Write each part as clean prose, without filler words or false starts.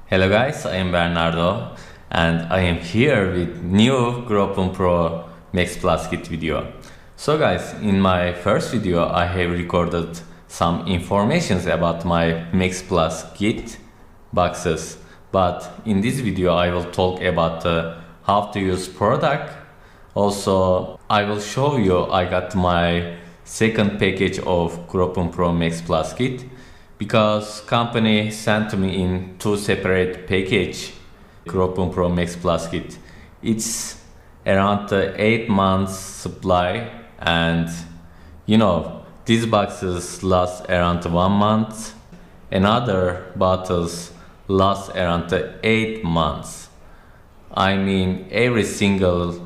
Hello guys, I am Bernardo and I am here with new Gabriel Pro Max Plus kit video. So guys, in my first video I have recorded some informations about my Max Plus kit boxes, but in this video I will talk about how to use product. Also I will show you I got my second package of Gabriel Pro Max Plus kit, because company sent to me in two separate package Gabriel Pro Max Plus kit. It's around 8 months supply, and these boxes last around 1 month. Another bottles last around 8 months. I mean every single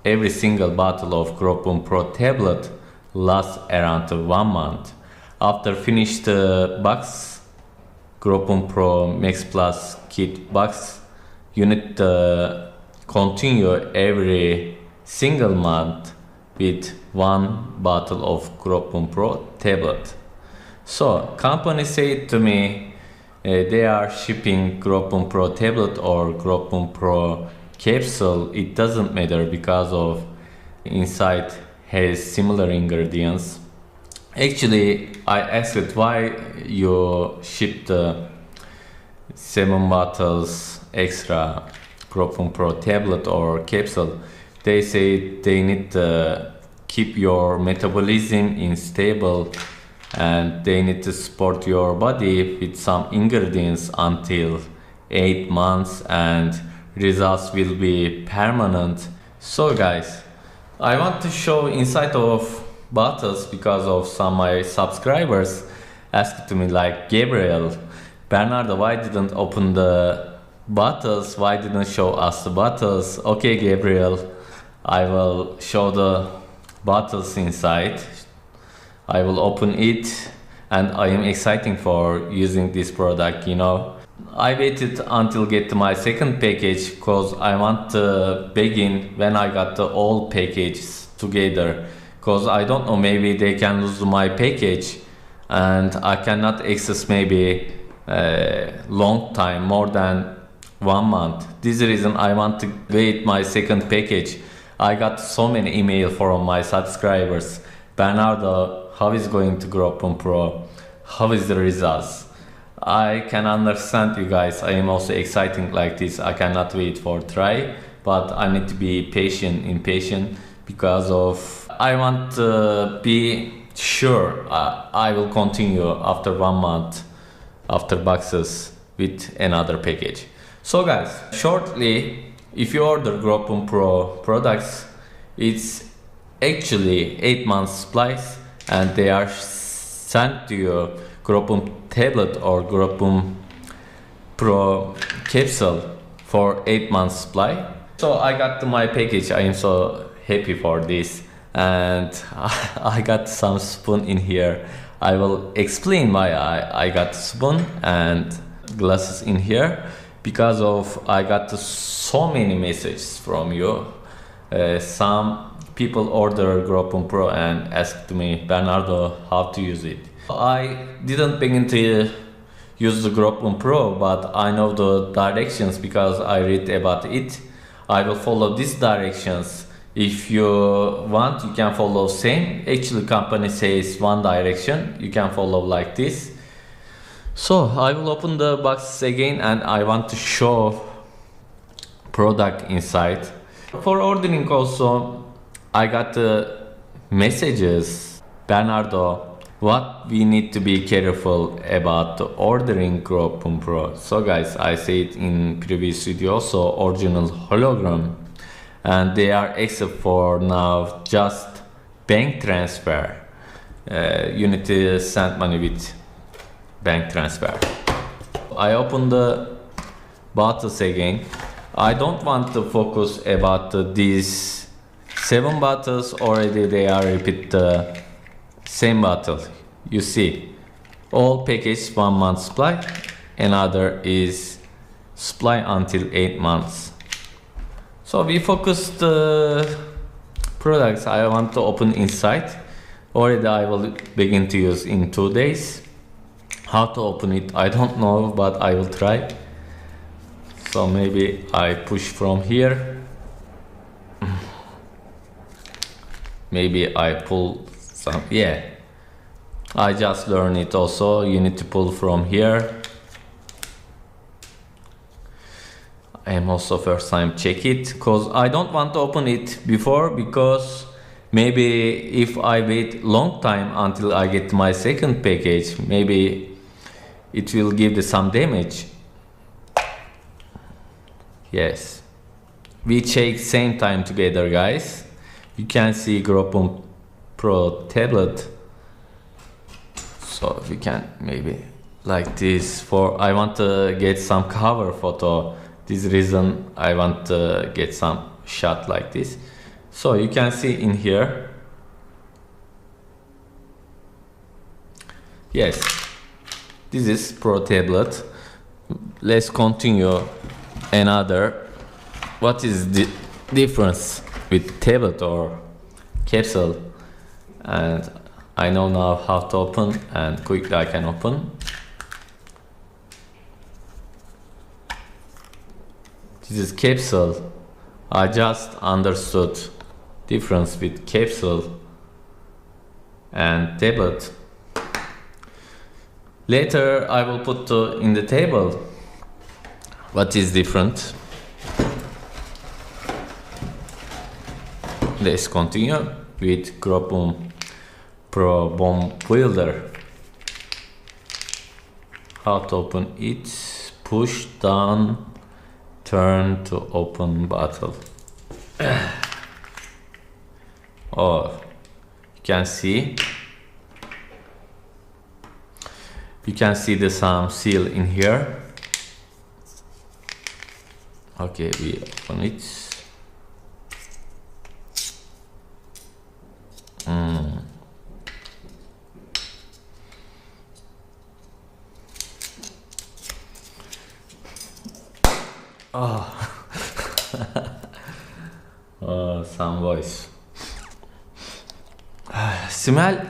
bottle of Gabriel Pro tablet lasts around 1 month. After finish the box, Gabriel Pro Max Plus kit box, you need to continue every single month with 1 bottle of Gabriel Pro tablet. So company said to me they are shipping Gabriel Pro tablet or Gabriel Pro capsule. It doesn't matter because of inside has similar ingredients. Actually, I asked why you shipped 7 bottles extra Gabriel Pro tablet or capsule. They say they need to keep your metabolism in stable, and they need to support your body with some ingredients until 8 months, and results will be permanent. So guys, I want to show inside of bottles because of some my subscribers asked to me like, Gabriel, Bernardo, why didn't open the bottles, why didn't show us the bottles? Okay Gabriel, I will show the bottles inside. I will open it, and I am excited for using this product. I waited until get my second package because I want to begin when I got the all packages together, because I don't know, maybe they can lose my package and I cannot access maybe long time, more than 1 month. This is the reason I want to wait my second package. I got so many email from my subscribers. Bernardo, how is going to Gabriel Pro? How is the results? I can understand you guys. I am also exciting like this. I cannot wait for try, but I need to be impatient, because of I want to be sure I will continue after 1 month after boxes with another package. So guys, shortly, if you order Gabriel Pro products, it's actually 8 months supplies, and they are sent to your Gabriel tablet or Gabriel Pro capsule for 8 months supply. So I got my package. I am so happy for this, and I got some spoon in here. I will explain why I got spoon and glasses in here, because of I got so many messages from you. Some people order Gabriel Pro and asked me, Bernardo, how to use it. I didn't begin to use the Gabriel Pro, but I know the directions because I read about it. I will follow these directions. If you want, you can follow same. Actually, company says one direction. You can follow like this. So I will open the box again, and I want to show product inside. For ordering also, I got the messages. Bernardo, what we need to be careful about ordering Gabriel Pro. So guys, I said in previous video also, original hologram, and they are except for now just bank transfer. You need to send money with bank transfer. I open the bottles again. I don't want to focus about these 7 bottles. Already they are repeat the same bottle. You see, all package 1 month supply, another is supply until 8 months. So we focus the products I want to open inside. Already I will begin to use in 2 days. How to open it, I don't know, but I will try. So maybe I push from here. Maybe I pull some, yeah. I just learned it also. You need to pull from here. I am also first time check it because I don't want to open it before, because maybe if I wait long time until I get my second package, maybe it will give some damage. Yes, we check same time together, guys. You can see Gabriel Pro tablet. So we can maybe like this. For I want to get some cover photo. This reason I want to get some shot like this. So you can see in here. Yes, this is Pro tablet. Let's continue another. What is the difference with tablet or capsule? And I know now how to open, and quickly I can open. This is capsule. I just understood difference with capsule and tablet. Later I will put in the table what is different. Let's continue with Gabriel Pro Bomb Builder. How to open it? Push down, turn to open bottle. Oh, you can see. You can see the some seal in here. Okay, we open it. Oh. Oh, some voice. Smell.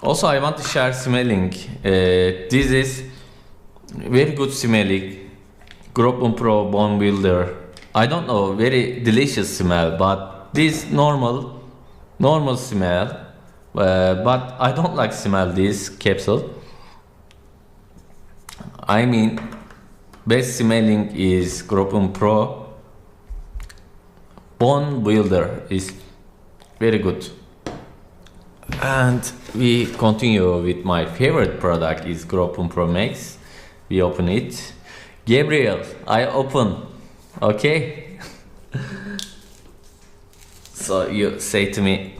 Also, I want to share smelling. This is very good smelling. Gabriel Pro Bone Builder. I don't know, very delicious smell, but this normal smell. But I don't like smell this capsule. I mean, best smelling is Gabriel Pro Bone Builder is very good. And we continue with my favorite product is Gabriel Pro Max. We open it. Gabriel, I open. Okay. So you say to me,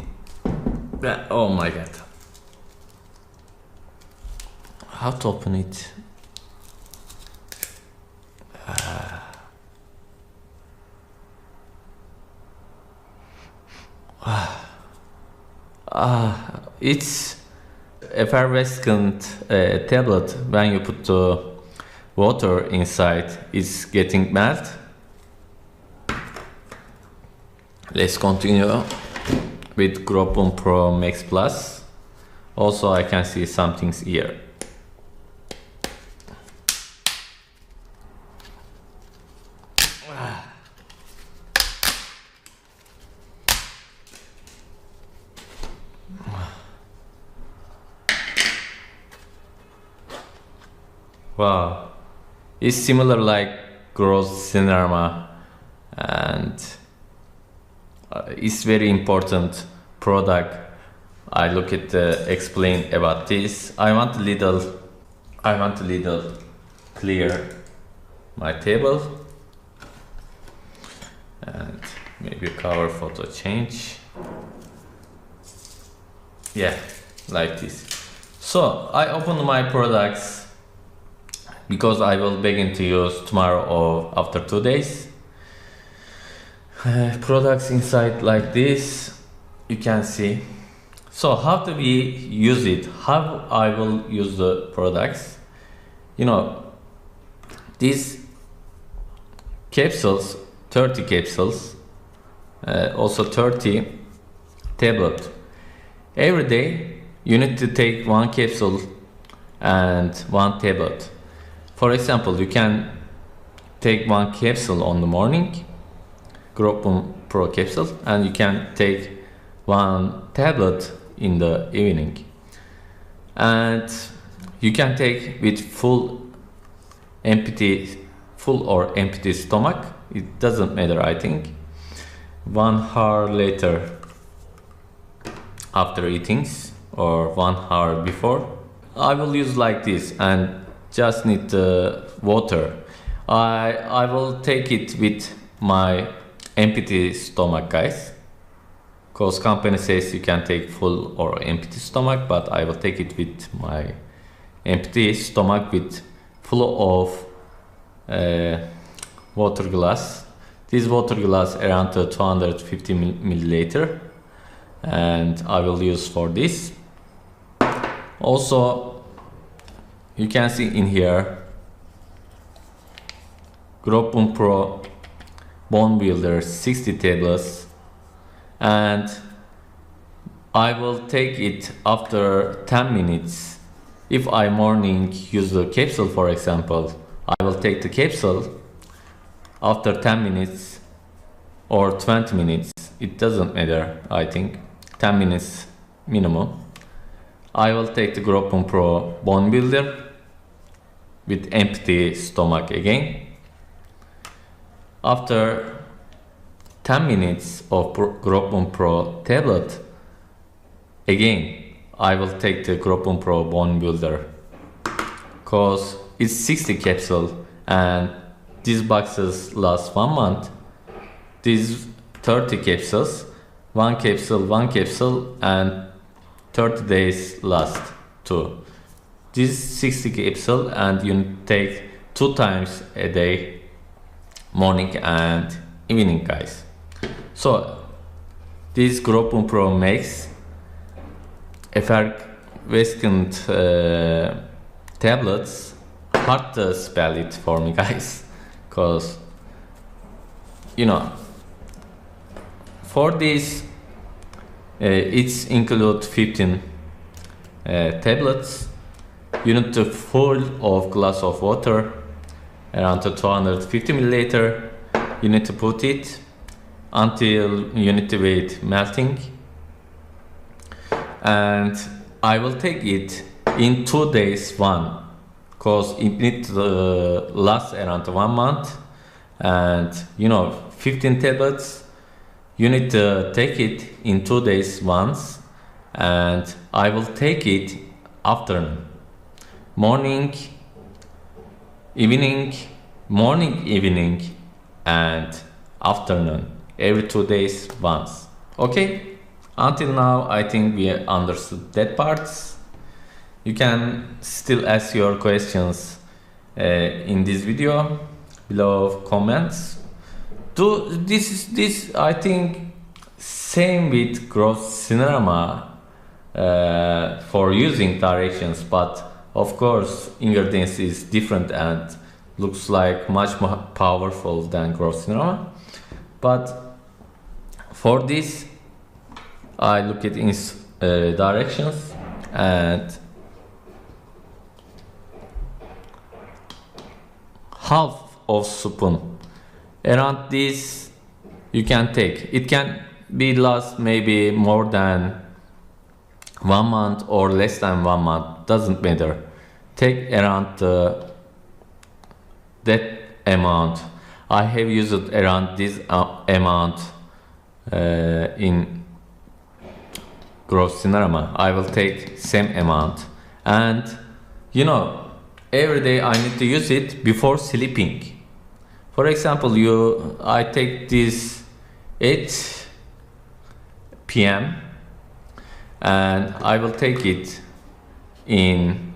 oh my god, how to open it? It's effervescent tablet. When you put the water inside, it's getting melt. Let's continue with Gabriel Pro Max Plus. Also, I can see some things here. Wow, it's similar like gross cinema, and it's very important product. I look at explain about this. I want a little clear my table, and maybe cover photo change. Yeah, like this. So I open my products because I will begin to use tomorrow or after 2 days. Products inside like this, you can see. So how do we use it? How I will use the products? You know, these capsules, 30 capsules, also 30 tablet. Every day you need to take one capsule and one tablet. For example, you can take one capsule on the morning, Gropon Pro capsule, and you can take one tablet in the evening. And you can take with full or empty stomach. It doesn't matter, I think. 1 hour later after eating or 1 hour before. I will use like this and just need the water. I will take it with my empty stomach, guys, because company says you can take full or empty stomach, but I will take it with my empty stomach with full of water glass. This water glass around 250 milliliter, and I will use for this. Also, you can see in here Gropon Pro Bone Builder 60 tablets, and I will take it after 10 minutes. If I morning use the capsule, for example, I will take the capsule after 10 minutes or 20 minutes. It doesn't matter, I think 10 minutes minimum. I will take the Gropon Pro Bone Builder with empty stomach again. After 10 minutes of Gropon Pro tablet, again I will take the Gropon Pro Bone Builder, because it's 60 capsule and these boxes last 1 month. These 30 capsules, one capsule, and 30 days last 2. This 60 capsule, and you take 2 times a day, morning and evening, guys. So this Gropon Pro makes Effervescent tablets. Hard to spell it for me, guys, because for this it's include 15 tablets. You need to full of glass of water around 250 milliliter. You need to put it until you need to wait melting, and I will take it in 2 days one, because it needs to last around 1 month, and 15 tablets you need to take it in 2 days once, and I will take it afternoon, morning, evening, and afternoon, every 2 days once. Okay, until now I think we understood that parts. You can still ask your questions in this video below comments. This I think same with gross cinerama for using directions, but of course ingredients is different and looks like much more powerful than gross cinerama. But for this I look at in directions, and half of spoon around this you can take. It can be last maybe more than 1 month or less than 1 month, doesn't matter. Take around that amount. I have used around this amount in gross cinerama. I will take same amount, and every day I need to use it before sleeping. For example, I take this 8 p.m. and I will take it in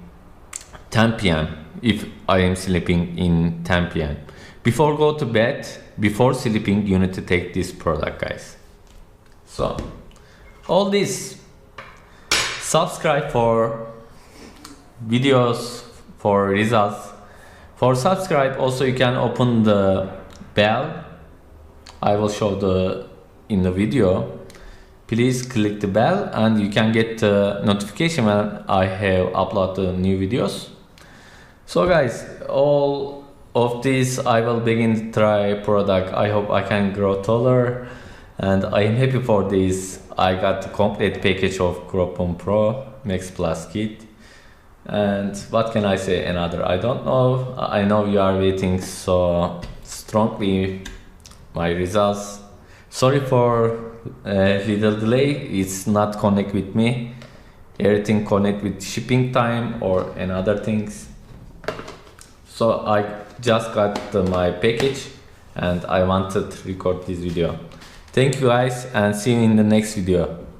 10 p.m. if I am sleeping in 10 p.m. Before go to bed, before sleeping, you need to take this product, guys. So all this, subscribe for videos, for results. For subscribe also you can open the bell. I will show in the video. please click the bell and you can get the notification when I have uploaded new videos. So guys, all of this I will begin to try product. I hope I can grow taller, and I am happy for this. I got the complete package of Groupon Pro Max Plus kit. And what can I say another? I don't know. I know you are waiting so strongly my results. Sorry for a little delay. It's not connect with me. Everything connect with shipping time or another things. So I just got my package and I wanted to record this video. Thank you guys and see you in the next video.